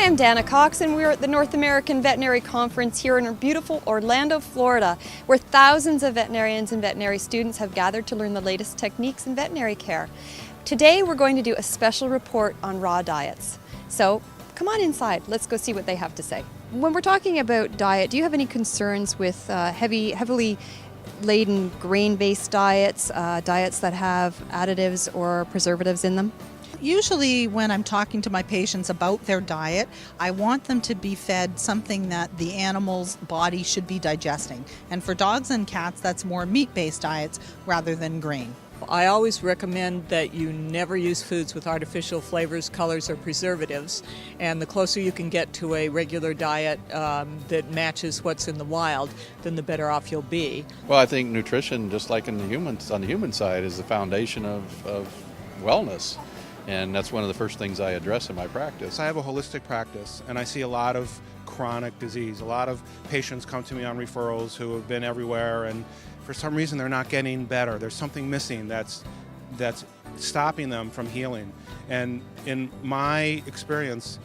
Hi, I'm Dana Cox, and we're at the North American Veterinary Conference here in beautiful Orlando, Florida, where thousands of veterinarians and veterinary students have gathered to learn the latest techniques in veterinary care. Today, we're going to do a special report on raw diets. So, come on inside. Let's go see what they have to say. When we're talking about diet, do you have any concerns with heavily laden grain-based diets, diets that have additives or preservatives in them? Usually when I'm talking to my patients about their diet, I want them to be fed something that the animal's body should be digesting. And for dogs and cats, that's more meat-based diets rather than grain. I always recommend that you never use foods with artificial flavors, colors, or preservatives. And the closer you can get to a regular diet that matches what's in the wild, then the better off you'll be. Well, I think nutrition, just like on the human side, is the foundation of wellness. And that's one of the first things I address in my practice. I have a holistic practice, and I see a lot of chronic disease. A lot of patients come to me on referrals who have been everywhere, and for some reason they're not getting better. There's something missing that's stopping them from healing. And in my experience,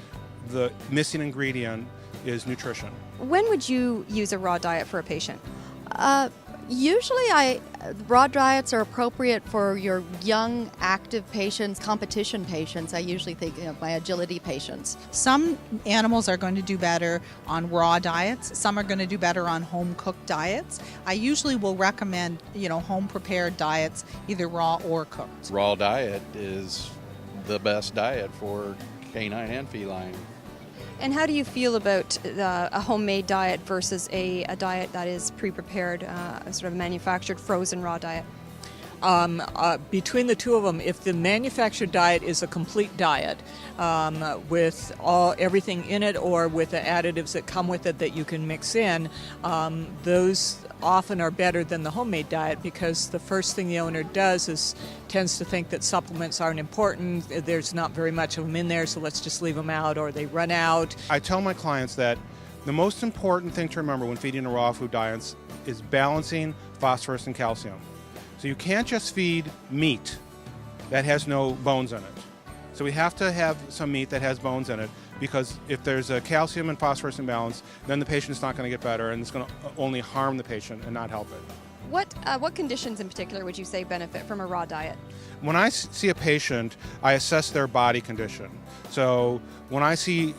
the missing ingredient is nutrition. When would you use a raw diet for a patient? Usually raw diets are appropriate for your young, active patients, competition patients. I usually think my agility patients. Some animals are going to do better on raw diets. Some are going to do better on home-cooked diets. I usually will recommend, home-prepared diets, either raw or cooked. Raw diet is the best diet for canine and feline. And how do you feel about a homemade diet versus a diet that is pre-prepared, a sort of manufactured frozen raw diet? Between the two of them, if the manufactured diet is a complete diet with everything in it or with the additives that come with it that you can mix in, those often are better than the homemade diet, because the first thing the owner does is tends to think that supplements aren't important, there's not very much of them in there, so let's just leave them out, or they run out. I tell my clients that the most important thing to remember when feeding a raw food diet is balancing phosphorus and calcium. So you can't just feed meat that has no bones in it. So we have to have some meat that has bones in it, because if there's a calcium and phosphorus imbalance, then the patient's not going to get better, and it's going to only harm the patient and not help it. What conditions in particular would you say benefit from a raw diet? When I see a patient, I assess their body condition. So when I see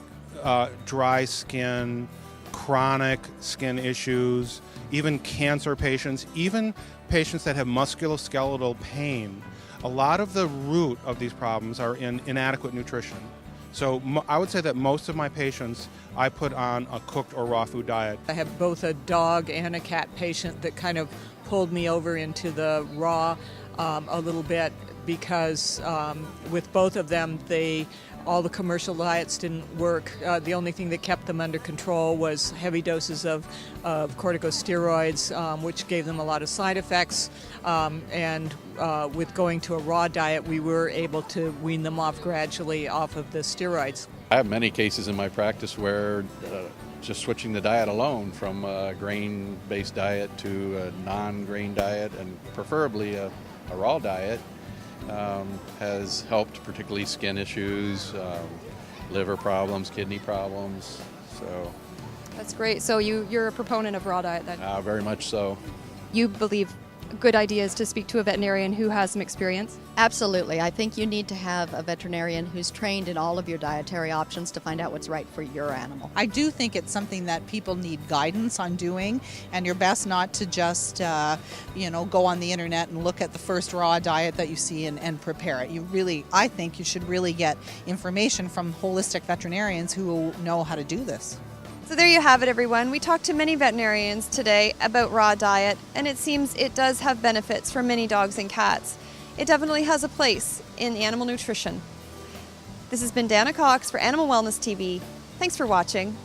dry skin, chronic skin issues, even cancer patients, even patients that have musculoskeletal pain, a lot of the root of these problems are in inadequate nutrition. So I would say that most of my patients I put on a cooked or raw food diet. I have both a dog and a cat patient that kind of pulled me over into the raw a little bit, because with both of them, all the commercial diets didn't work. The only thing that kept them under control was heavy doses of corticosteroids, which gave them a lot of side effects. And with going to a raw diet, we were able to wean them off gradually off of the steroids. I have many cases in my practice where just switching the diet alone from a grain-based diet to a non-grain diet, and preferably a raw diet, has helped, particularly skin issues, liver problems, kidney problems. So That's great. So you're a proponent of raw diet then? very much so. You believe a good idea is to speak to a veterinarian who has some experience? Absolutely. I think you need to have a veterinarian who's trained in all of your dietary options to find out what's right for your animal. I do think it's something that people need guidance on doing, and you're best not to just, go on the internet and look at the first raw diet that you see and prepare it. I think you should really get information from holistic veterinarians who know how to do this. So there you have it, everyone. We talked to many veterinarians today about raw diet, and it seems it does have benefits for many dogs and cats. It definitely has a place in animal nutrition. This has been Dana Cox for Animal Wellness TV. Thanks for watching.